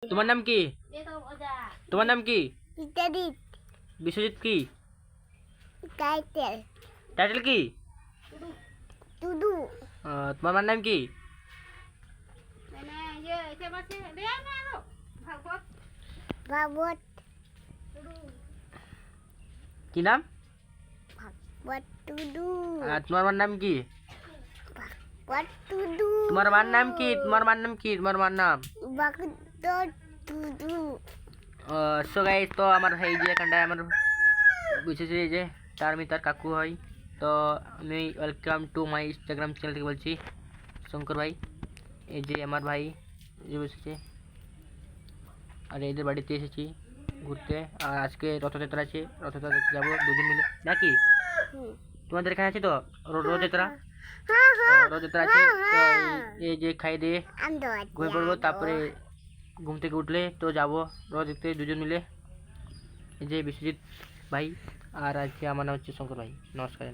তোমার নাম কি? তোমার নাম কি? ইত্যাদিত বিশ্বজিৎ কি? টাইটেল টাইটেল কি? টুডু তোমার মার নাম কি? ভাগবত কি নাম? ভাগবত টুডু তোমার মার নাম কি? ভাগবত টুডু তোমার মার নাম কি? তোমার মার নাম কি? তোমার মার নাম ভাগবত টুডু। সো গাইস, তো আমার এই যে এখানটায় আমার বুঝেছি যে তার কাকু হয়। তো আমি welcome to my Instagram channel থেকে বলছি, শঙ্কর ভাই। এই যে আমার ভাই যে বসেছে, আর এদের বাড়িতে এসেছি ঘুরতে। আর আজকে রথযাত্রা আছে, রথযাত্রা দেখতে যাবো দুজন মিলে নাকি? তোমাদের এখানে আছে তো রথযাত্রা? রথযাত্রা আছে, তো এই যে খাই দিয়ে ঘুমিয়ে পড়বো, তারপরে ঘুম থেকে উঠলে তো যাবো রথ দেখতে দুজন মিলে। এই যে বিশ্বজিৎ ভাই, আর আজকে আমার নাম হচ্ছে শঙ্কর ভাই। নমস্কার।